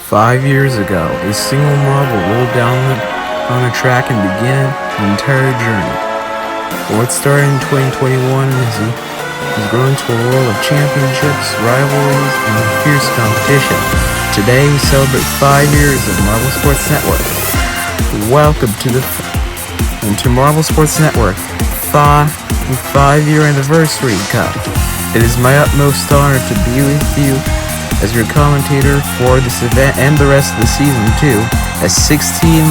5 years ago, a single marble rolled down on a track and began an entire journey. What started in 2021 has grown to a world of championships, rivalries, and fierce competition. Today, we celebrate 5 years of Marble Sports Network. Welcome to Marble Sports Network 5-year anniversary cup. It is my utmost honor to be with you as your commentator for this event and the rest of the season too, as 16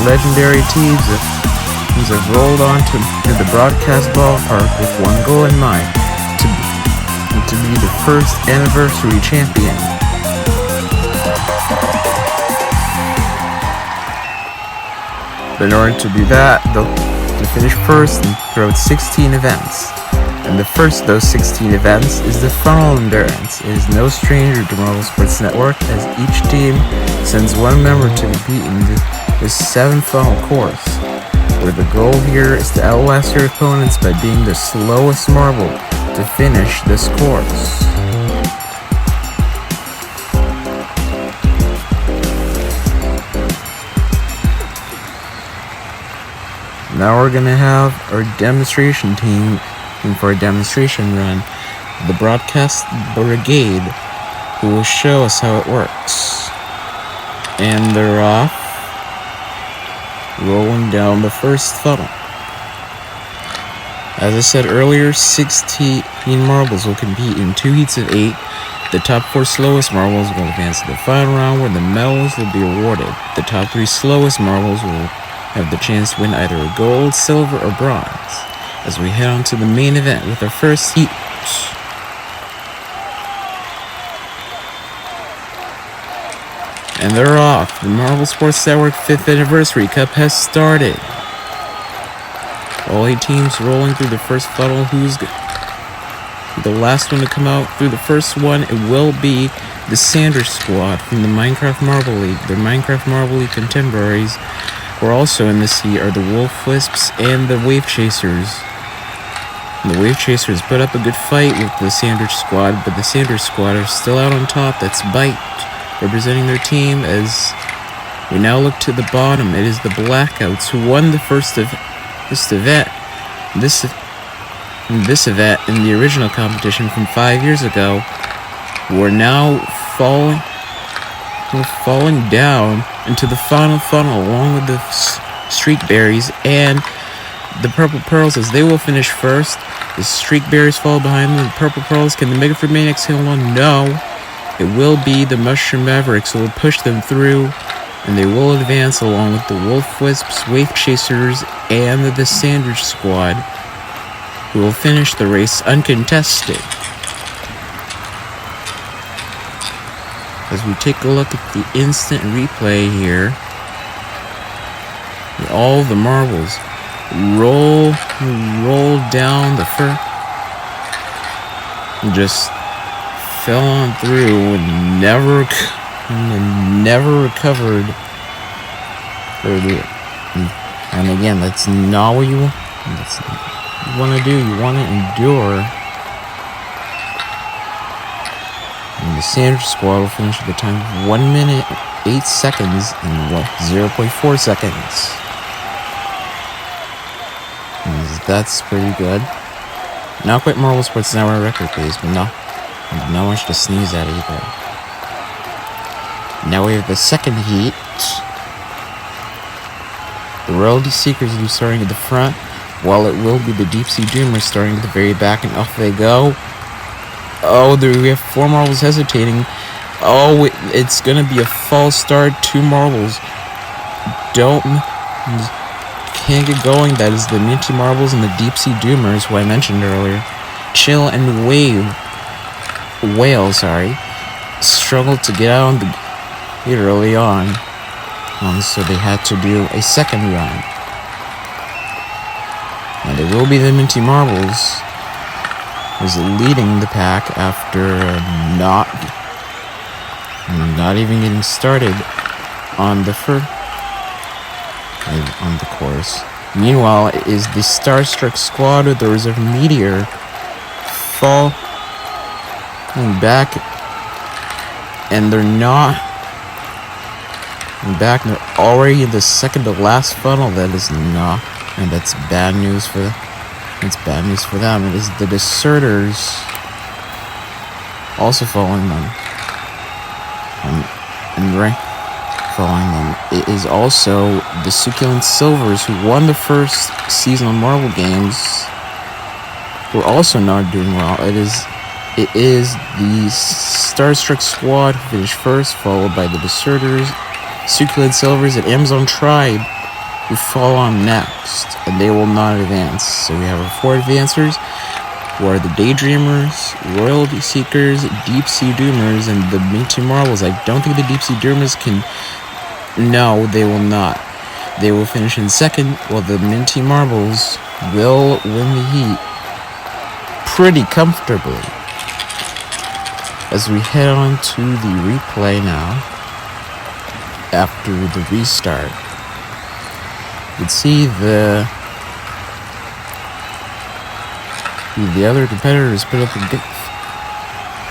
legendary teams have rolled onto the Broadcast Ballpark with one goal in mind, to be the first anniversary champion. But in order to do that, to finish first throughout 16 events. And the first of those 16 events is the funnel endurance. It is no stranger to Marble Sports Network, as each team sends one member to compete in the 7 funnel course, where the goal here is to outlast your opponents by being the slowest marble to finish this course. Now we're gonna have our demonstration team for a demonstration run, the Broadcast Brigade, who will show us how it works. And they're off, rolling down the first funnel. As I said earlier, 16 marbles will compete in 2 heats of 8. The top 4 slowest marbles will advance to the final round, where the medals will be awarded. The top 3 slowest marbles will have the chance to win either a gold, silver, or bronze, as we head on to the main event with our first heat. And they're off. The Marble Sports Network 5th Anniversary Cup has started. All 8 teams rolling through the first funnel. Who's the last one to come out through the first one? It will be the Sanders squad from the Minecraft Marble League. The Minecraft Marble League contemporaries who are also in this heat are the Wolf Wisps and the Wave Chasers. The Wave Chasers put up a good fight with the Sanders squad, but the Sanders squad are still out on top. That's Bite representing their team. As we now look to the bottom, it is the Blackouts who won the first of this event. This event in the original competition from 5 years ago, were now falling down into the final funnel along with the Streakberries and the Purple Pearls, as they will finish first. The Streakberries fall behind them. The Purple Pearls, can the Mega Fruit Maniacs hit on? No. It will be the Mushroom Mavericks who will push them through, and they will advance along with the Wolf Wisps, Wave Chasers, and the Sanders squad, who will finish the race uncontested. As we take a look at the instant replay here, all the marbles roll down the first, just fell on through and never recovered. And again, that's not what you want to do. You want to endure. And the Sanders squad will finish at the time of 1 minute 8 seconds and 0.4 seconds. And that's pretty good. Not quite Marble Sports Network record, please, but not much to sneeze at either. Now we have the second heat. The Royalty Seekers will be starting at the front, while it will be the Deep Sea Doomers starting at the very back, and off they go. Oh, there we have 4 marbles hesitating. Oh, it's gonna be a false start. 2 marbles can't get going. That is the Minty Marbles and the Deep Sea Doomers, who I mentioned earlier. Chill and Whale, struggled to get out on the gate early on, so they had to do a second run. And it will be the Minty Marbles was leading the pack after not even getting started on the course. Meanwhile, it is the Starstruck squad with the Reserve Meteor fall back, and they're not And back, and they're already in the second to last funnel. That is not, and that's bad news for them. It's bad news for them. It is the deserters also following them. And right following them. It is also the Succulent Silvers, who won the first season of Marvel Games, who are also not doing well. It is the Starstruck Squad who finished first, followed by the Deserters, Succulent Silvers, and Amazon Tribe, who fall on next, and they will not advance. So we have our 4 advancers, who are the Daydreamers, Royalty Seekers, Deep Sea Doomers, and the Minty Marvels. I don't think the Deep Sea Doomers can... No, they will not. They will finish in second, while the Minty Marvels will win the heat pretty comfortably. As we head on to the replay now, after the restart, you can see the other competitors put up in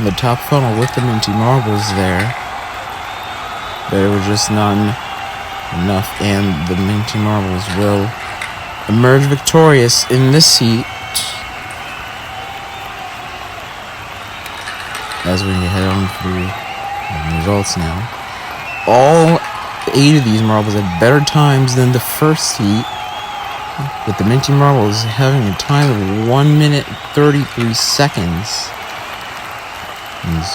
the top funnel with the Minty Marbles there, but it was just not enough, and the Minty Marbles will emerge victorious in this heat. As we head on through the results now, all 8 of these marbles had better times than the first heat, with the Minty Marbles having a time of 1 minute 33 seconds, and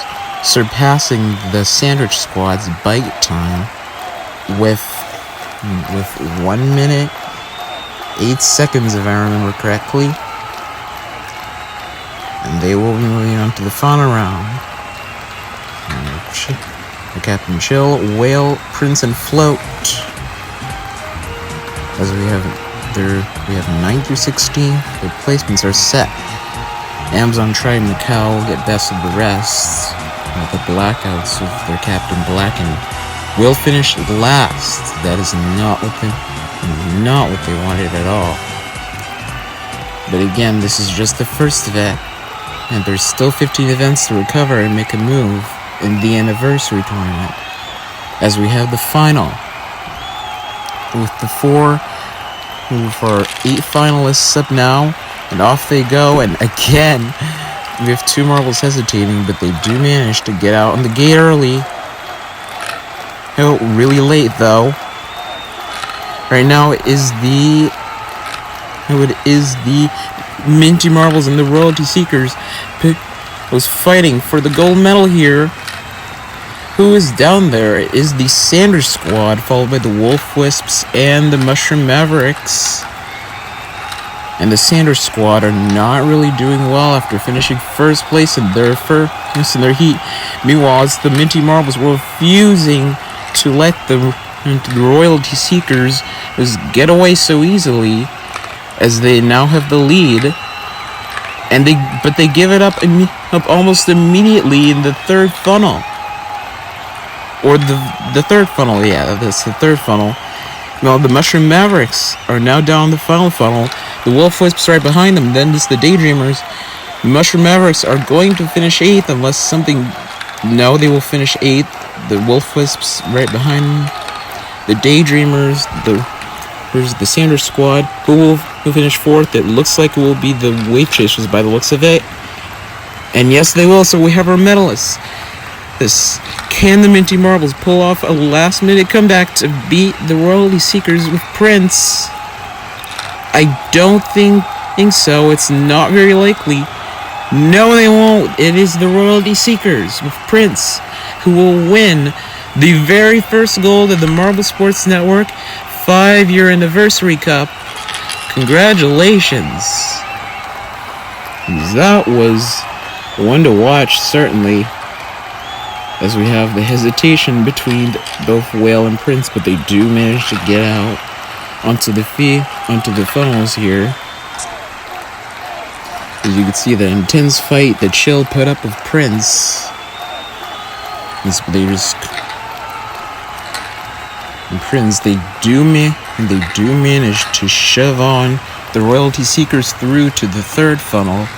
surpassing the Sandwich Squad's bite time with 1 minute 8 seconds, if I remember correctly. And they will be moving on to the final round. The Captain Chill, Whale, Prince, and Float. As we have 9 through 16. The placements are set. Amazon Tribe and Macau will get best of the rest. The Blackouts with their Captain Black and will finish last. That is not what they wanted at all. But again, this is just the first event, and there's still 15 events to recover and make a move in the anniversary tournament. As we have the final, with the 8 finalists up now, and off they go. And again, we have 2 marbles hesitating, but they do manage to get out on the gate early. Oh, really late though. Right now it is the Minty Marbles and the Royalty Seekers was fighting for the gold medal here. Who is down there? It is the Sanders Squad, followed by the Wolf Wisps and the Mushroom Mavericks. And the Sanders Squad are not really doing well after finishing first place in their heat. Meanwhile, it's the Minty Marbles were refusing to let the Royalty Seekers just get away so easily, as they now have the lead. And they give it up almost immediately in the third funnel. Or the third funnel, yeah, that's the third funnel. Well, the Mushroom Mavericks are now down the final funnel. The Wolf Wisps right behind them. Then it's the Daydreamers. The Mushroom Mavericks are going to finish 8th unless something... No, they will finish 8th. The Wolf Wisps right behind them. The Daydreamers, there's the Sanders Squad, who will finish 4th. It looks like it will be the Wave Chasers by the looks of it. And yes, they will. So we have our medalists. Can the Minty Marbles pull off a last-minute comeback to beat the Royalty Seekers with Prince? I don't think so. It's not very likely. No, they won't. It is the Royalty Seekers with Prince who will win the very first gold of the Marble Sports Network 5-year anniversary cup. Congratulations. That was one to watch, certainly. As we have the hesitation between both Whale and Prince, but they do manage to get out onto the funnels here. As you can see, the intense fight that Chill put up with Prince. They do manage to shove on the Royalty Seekers through to the third funnel,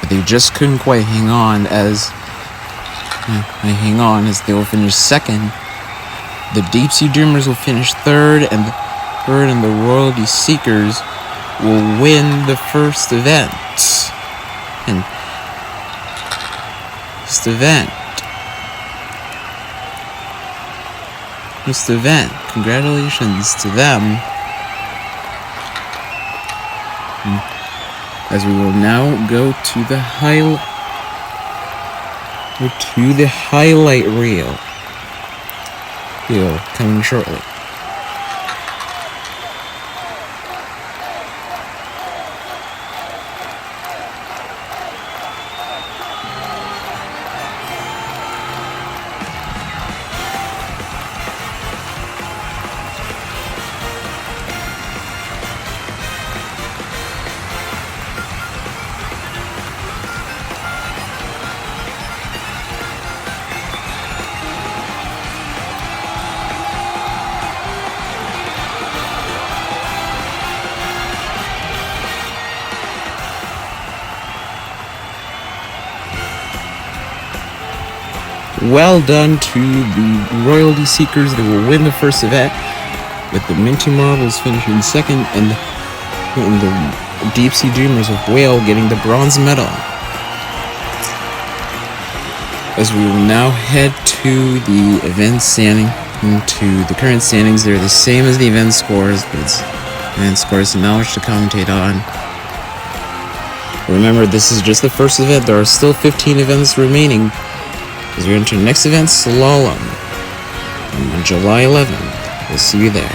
but they just couldn't quite hang on as they will finish second. The Deep Sea Dreamers will finish third, and the Royalty Seekers will win the first event. And this event, congratulations to them. As we will now go to the highlight reel coming shortly. Well done to the Royalty Seekers. They will win the first event, with the Minty Marbles finishing second, and the Deep Sea Dreamers of Whale getting the bronze medal. As we will now head to the event standing, to the current standings. They're the same as the event scores, but it's event scores knowledge to commentate on. Remember, this is just the first event. There are still 15 events remaining. As we enter the next event, Slalom, on July 11th. We'll see you there.